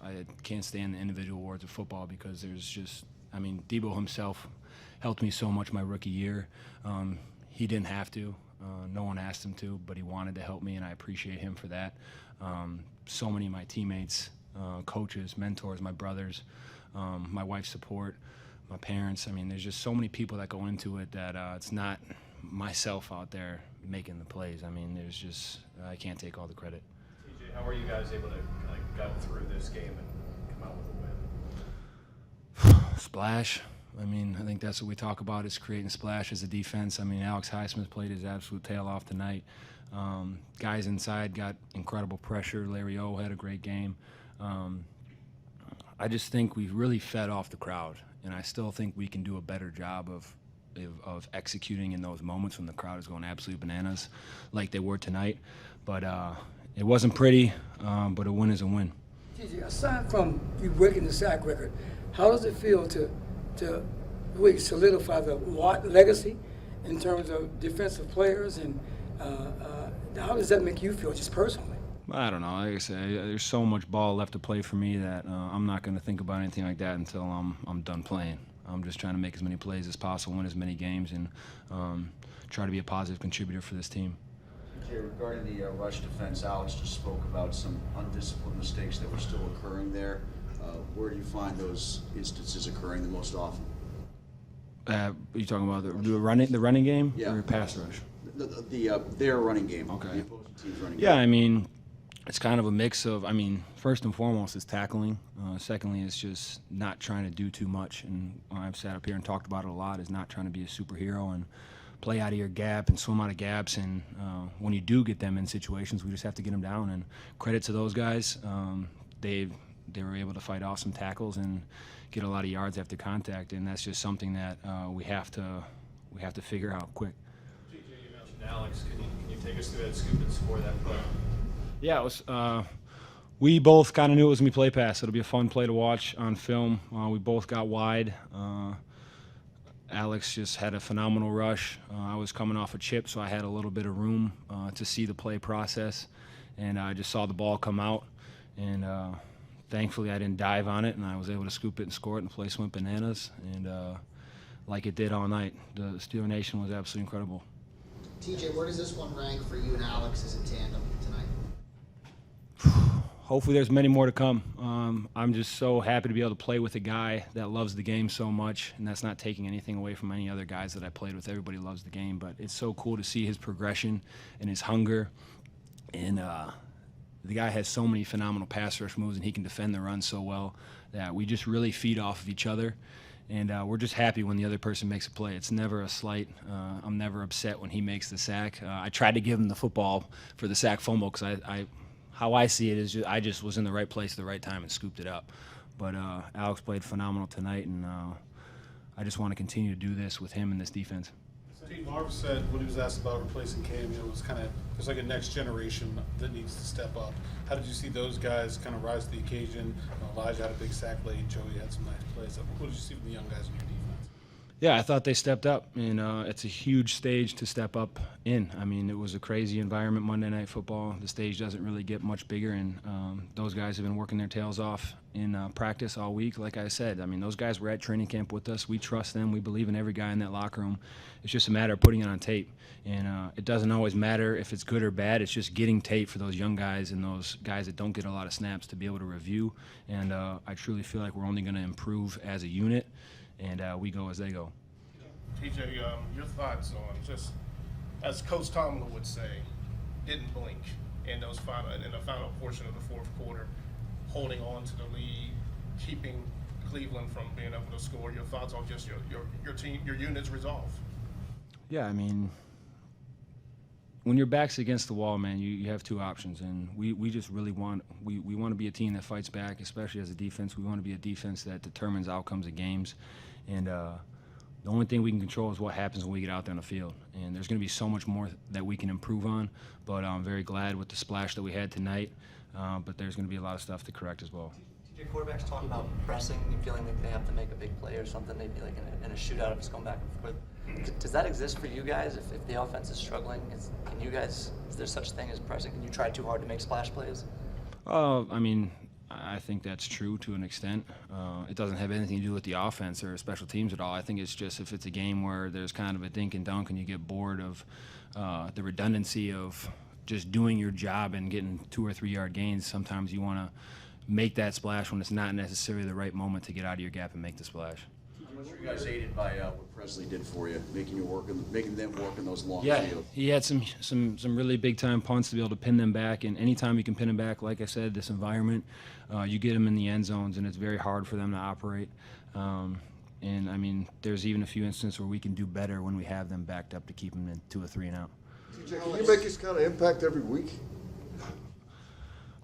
I can't stand the individual awards of football because there's just, Debo himself helped me so much my rookie year. He didn't have to. No one asked him to, but he wanted to help me, and I appreciate him for that. So many of my teammates, coaches, mentors, my brothers, my wife's support, my parents. There's just so many people that go into it that it's not myself out there making the plays. I can't take all the credit. TJ, how are you guys able to gut through this game and come out with a win? Splash. I think that's what we talk about, is creating splash as a defense. Alex Highsmith played his absolute tail off tonight. Guys inside got incredible pressure. Larry O had a great game. I just think we really fed off the crowd, and I still think we can do a better job of executing in those moments when the crowd is going absolute bananas like they were tonight. But it wasn't pretty, but a win is a win. TJ, aside from you breaking the sack record, how does it feel to really solidify the Watt legacy in terms of defensive players, and how does that make you feel just personally? I don't know. Like I say, there's so much ball left to play for me that I'm not going to think about anything like that until I'm done playing. I'm just trying to make as many plays as possible, win as many games, and try to be a positive contributor for this team. TJ, regarding the rush defense, Alex just spoke about some undisciplined mistakes that were still occurring there. Where do you find those instances occurring the most often? Are you talking about the running game, yeah, or pass rush? Their running game. Okay. The opposing team's running Yeah, game. It's kind of a mix of, first and foremost, it's tackling. Secondly, it's just not trying to do too much. And I've sat up here and talked about it a lot, is not trying to be a superhero and play out of your gap and swim out of gaps. And when you do get them in situations, we just have to get them down. And credit to those guys. They were able to fight off some tackles and get a lot of yards after contact. And that's just something that we have to figure out quick. TJ, you mentioned Alex. Can you take us through that scoop and score that play? Yeah, it was. We both kind of knew it was going to be play pass. It'll be a fun play to watch on film. We both got wide. Alex just had a phenomenal rush. I was coming off a chip, so I had a little bit of room to see the play process. And I just saw the ball come out. And thankfully I didn't dive on it, and I was able to scoop it and score it, and the place went bananas. And like it did all night. The Steeler Nation was absolutely incredible. TJ, where does this one rank for you and Alex as a tandem tonight? Hopefully there's many more to come. I'm just so happy to be able to play with a guy that loves the game so much, and that's not taking anything away from any other guys that I played with. Everybody loves the game, but it's so cool to see his progression and his hunger. And the guy has so many phenomenal pass rush moves, and he can defend the run so well that we just really feed off of each other. And we're just happy when the other person makes a play. It's never a slight. I'm never upset when he makes the sack. I tried to give him the football for the sack fumble because how I see it is I just was in the right place at the right time and scooped it up. But Alex played phenomenal tonight, and I just want to continue to do this with him and this defense. Steve Marv said when he was asked about replacing Cam, it was there's like a next generation that needs to step up. How did you see those guys kind of rise to the occasion? Elijah had a big sack late. Joey had some nice plays. What did you see from the young guys in your defense? Yeah, I thought they stepped up, and it's a huge stage to step up in. It was a crazy environment, Monday Night Football. The stage doesn't really get much bigger, and those guys have been working their tails off in practice all week. Like I said, those guys were at training camp with us. We trust them. We believe in every guy in that locker room. It's just a matter of putting it on tape, and it doesn't always matter if it's good or bad. It's just getting tape for those young guys and those guys that don't get a lot of snaps to be able to review, and I truly feel like we're only going to improve as a unit, and we go as they go. TJ, your thoughts on just, as Coach Tomlin would say, didn't blink in the final portion of the fourth quarter, holding on to the lead, keeping Cleveland from being able to score. Your thoughts on just your team, your unit's resolve? Yeah, when your back's against the wall, man, you have two options, and we just really want to be a team that fights back, especially as a defense. We want to be a defense that determines outcomes of games, and the only thing we can control is what happens when we get out there on the field. And there's going to be so much more that we can improve on, but I'm very glad with the splash that we had tonight, but there's going to be a lot of stuff to correct as well. TJ, quarterbacks talk about pressing and feeling like they have to make a big play or something, maybe like in a shootout if it's going back and forth. Does that exist for you guys if the offense is struggling? Is there such thing as pressing? Can you try too hard to make splash plays? I I think that's true to an extent. It doesn't have anything to do with the offense or special teams at all. I think it's just if it's a game where there's kind of a dink and dunk and you get bored of the redundancy of just doing your job and getting 2 or 3 yard gains, sometimes you want to make that splash when it's not necessarily the right moment to get out of your gap and make the splash. How much were you guys aided by what Presley did for you, making them work in those long Yeah, fields? he had some really big time punts to be able to pin them back, and anytime you can pin them back, like I said, this environment, you get them in the end zones, and it's very hard for them to operate. And I mean, there's even a few instances where we can do better when we have them backed up to keep them in 2 or 3 and out. TJ, can you make this kind of impact every week?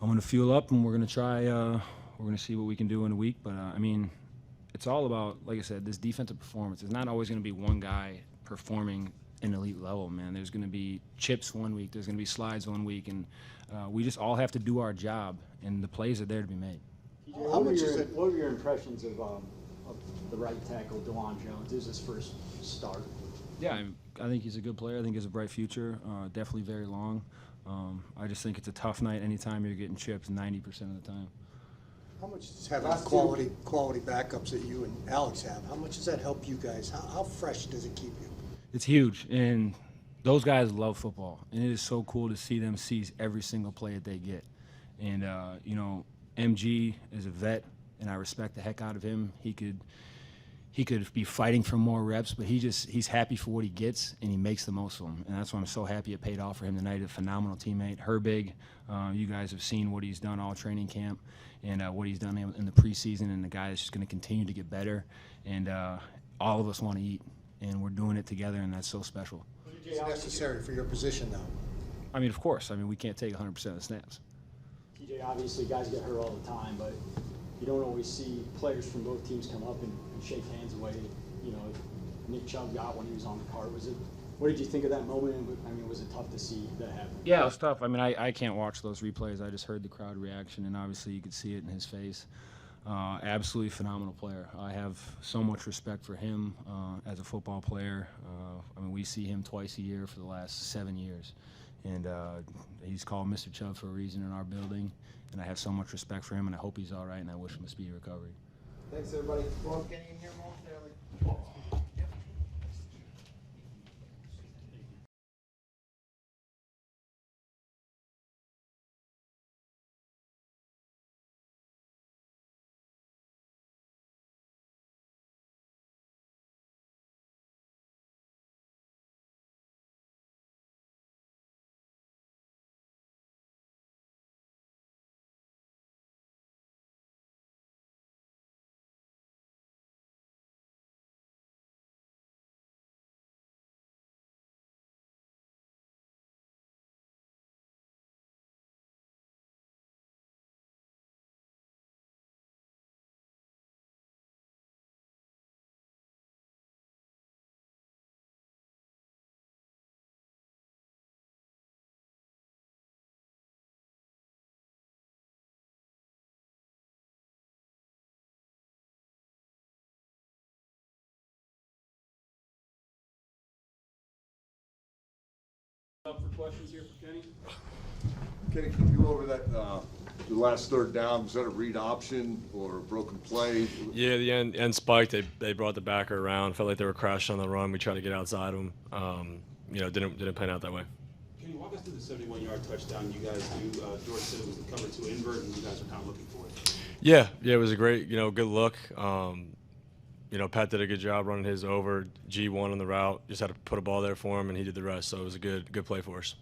I'm going to fuel up, and we're going to try. We're going to see what we can do in a week. But I mean, it's all about, like I said, this defensive performance. It's not always going to be one guy performing an elite level, man. There's going to be chips one week. There's going to be slides one week, and we just all have to do our job, and the plays are there to be made. What were your impressions of the right tackle, DeJuan Jones? It was his first start. Yeah, I think he's a good player. I think he has a bright future. Definitely very long. I just think it's a tough night anytime you're getting chips 90% of the time. How much does having quality backups that you and Alex have, how much does that help you guys? How fresh does it keep you? It's huge, and those guys love football, and it is so cool to see them seize every single play that they get. And, you know, MG is a vet, and I respect the heck out of him. He could be fighting for more reps, but he's happy for what he gets, and he makes the most of them. And that's why I'm so happy it paid off for him tonight. A phenomenal teammate. Herbig, you guys have seen what he's done all training camp and what he's done in the preseason, and the guy that's just going to continue to get better. And all of us want to eat, and we're doing it together, and that's so special. It's necessary for your position now. I mean, of course. I mean, we can't take 100% of the snaps. TJ, obviously guys get hurt all the time, but you don't always see players from both teams come up and shake hands away. You know, Nick Chubb got when he was on the cart. What did you think of that moment? I mean, was it tough to see that happen? Yeah, it was tough. I mean, I can't watch those replays. I just heard the crowd reaction, and obviously you could see it in his face. Absolutely phenomenal player. I have so much respect for him as a football player. I mean, we see him twice a year for the last 7 years. And he's called Mr. Chubb for a reason in our building. And I have so much respect for him, and I hope he's all right, and I wish him a speedy recovery. Thanks, everybody. Well, getting in here momentarily. Up for questions here for Kenny? Kenny, can you go over that, the last third down? Was that a read option or a broken play? Yeah, the end spike. They brought the backer around. Felt like they were crashing on the run. We tried to get outside them. You know, didn't pan out that way. Can you walk us through the 71-yard touchdown you guys do? George said it was the cover 2 invert, and you guys were kind of looking for it. Yeah, it was a great, good look. You know, Pat did a good job running his over. G won on the route. Just had to put a ball there for him, and he did the rest. So it was a good play for us.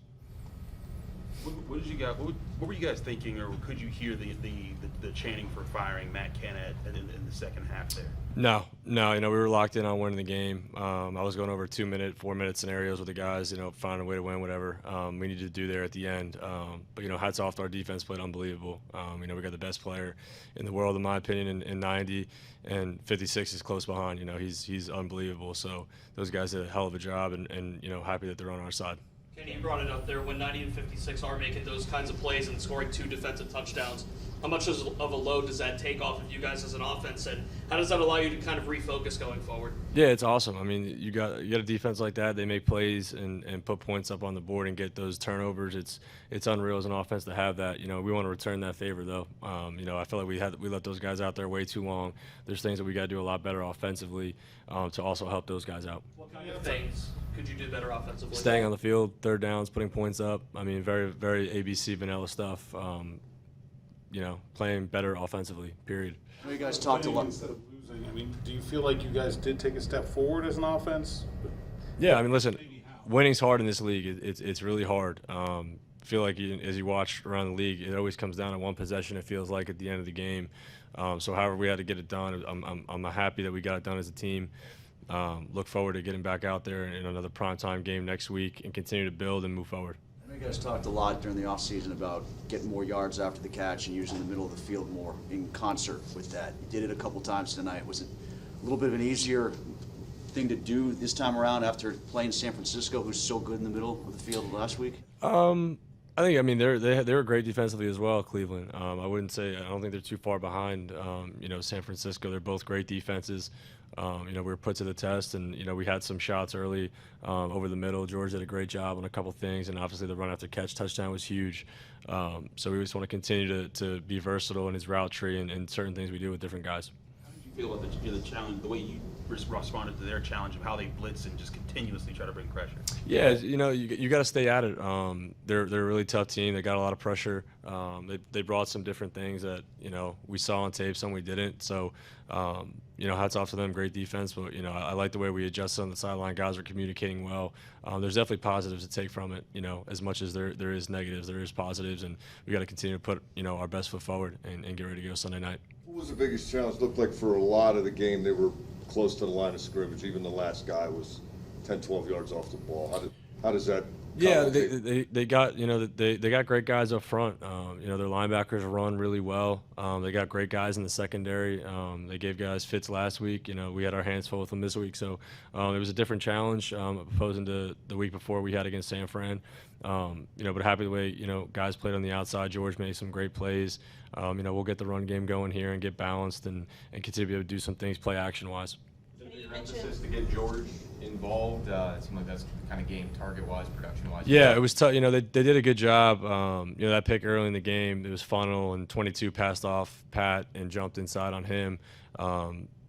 What did you guys? What were you guys thinking, or could you hear the chanting for firing Matt Kennett in the second half there? No. You know, we were locked in on winning the game. I was going over 2-minute, 4-minute scenarios with the guys. You know, finding a way to win, whatever we needed to do there at the end. But hats off to our defense, played unbelievable. We got the best player in the world, in my opinion, in 90, and 56 is close behind. He's unbelievable. So those guys did a hell of a job, and happy that they're on our side. Kenny, you brought it up there when 90 and 56 are making those kinds of plays and scoring 2 defensive touchdowns. how much of a load does that take off of you guys as an offense, and how does that allow you to kind of refocus going forward? Yeah, it's awesome. I mean, you got a defense like that. They make plays and put points up on the board and get those turnovers. It's unreal as an offense to have that. We want to return that favor though. I feel like we let those guys out there way too long. There's things that we got to do a lot better offensively to also help those guys out. What kind of things could you do better offensively? Staying on the field, third downs, putting points up. I mean, very, very ABC vanilla stuff. Playing better offensively, period. I know you guys talked a lot. Instead of losing, I mean, do you feel like you guys did take a step forward as an offense? Yeah, I mean, listen, winning's hard in this league. It's really hard. I feel like as you watch around the league, it always comes down to one possession, it feels like, at the end of the game. So however we had to get it done, I'm happy that we got it done as a team. Look forward to getting back out there in another primetime game next week and continue to build and move forward. I know you guys talked a lot during the offseason about getting more yards after the catch and using the middle of the field more in concert with that. You did it a couple times tonight. Was it a little bit of an easier thing to do this time around after playing San Francisco, who's so good in the middle of the field last week? I mean they were great defensively as well, Cleveland. I don't think they're too far behind. San Francisco. They're both great defenses. We were put to the test, and we had some shots early over the middle. George did a great job on a couple things, and obviously the run after catch touchdown was huge. So we just want to continue to be versatile in his route tree and certain things we do with different guys. How did you feel about the challenge, the way you responded to their challenge of how they blitz and just continuously try to bring pressure? Yeah, you got to stay at it. They're a really tough team. They got a lot of pressure. They brought some different things that we saw on tape, some we didn't. So hats off to them. Great defense, but I like the way we adjusted on the sideline. Guys are communicating well. There's definitely positives to take from it. As much as there is negatives, there is positives, and we got to continue to put our best foot forward and get ready to go Sunday night. What was the biggest challenge? Looked like for a lot of the game they were close to the line of scrimmage. Even the last guy was 10, 12 yards off the ball. How does that? Yeah, they got they got great guys up front. Their linebackers run really well. They got great guys in the secondary. They gave guys fits last week. We had our hands full with them this week, so it was a different challenge opposing to the week before we had against San Fran. But happy the way guys played on the outside. George made some great plays. We'll get the run game going here and get balanced and continue to be able to do some things play action wise. Emphasis to get George involved. It seemed like that's the kind of game target-wise, production-wise. Yeah, it was tough. They did a good job. That pick early in the game, it was funnel, and 22 passed off Pat and jumped inside on him.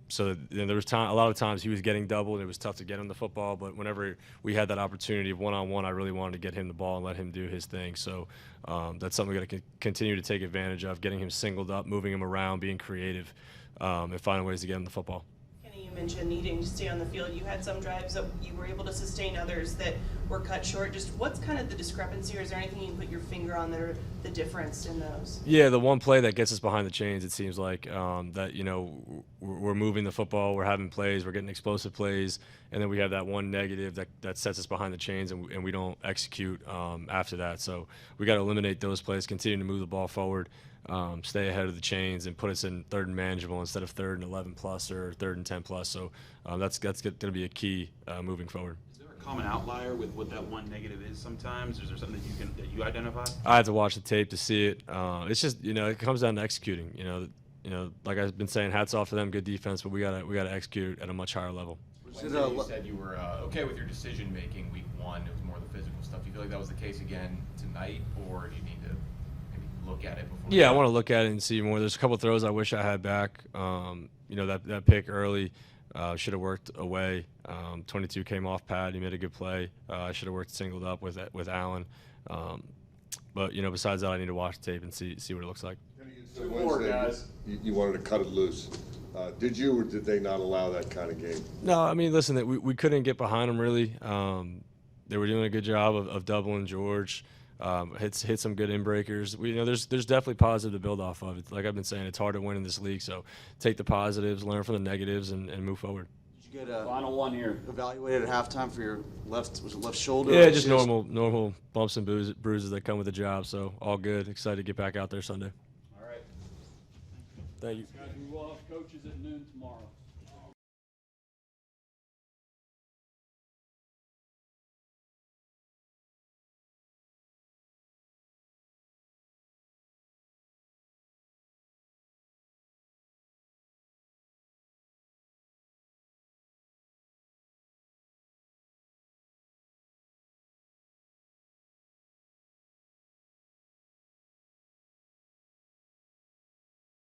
So there was a lot of times he was getting doubled. It was tough to get him the football, but whenever we had that opportunity of one-on-one, I really wanted to get him the ball and let him do his thing. So that's something we got to continue to take advantage of, getting him singled up, moving him around, being creative, and finding ways to get him the football. You mentioned needing to stay on the field. You had some drives that you were able to sustain, others that were cut short. Just what's kind of the discrepancy, or is there anything you can put your finger on there, the difference in those? Yeah, the one play that gets us behind the chains, it seems like, that, we're moving the football, we're having plays, we're getting explosive plays, and then we have that one negative that sets us behind the chains, and we don't execute after that. So we got to eliminate those plays, continue to move the ball forward. Stay ahead of the chains and put us in 3rd and manageable instead of 3rd and 11 plus or 3rd and 10 plus. So that's going to be a key moving forward. Is there a common outlier with what that one negative is sometimes? Is there something that you identify? I had to watch the tape to see it. It's just it comes down to executing. Like I've been saying, hats off to them, good defense, but we gotta execute at a a much higher level. Wednesday, you said you were okay with your decision making week 1. It was more the physical stuff. Do you feel like that was the case again tonight, or do you need to look at it before? Yeah, I want to look at it and see more. There's a couple throws I wish I had back. That pick early should have worked away. 22 came off Pat. He made a good play. I should have worked singled up with Allen. But besides that, I need to watch the tape and see what it looks like. Two more guys. You wanted to cut it loose. Did you, or did they not allow that kind of game? No, I mean, listen, we couldn't get behind them really. They were doing a good job of doubling George. Hit some good in-breakers. There's definitely positive to build off of. It's like I've been saying, it's hard to win in this league. So take the positives, learn from the negatives, and move forward. Did you get a final one here? Evaluated at halftime for your left shoulder? Yeah, just normal bumps and bruises that come with the job. So all good. Excited to get back out there Sunday. All right. Thank you. Guys, we will have coaches at noon tomorrow.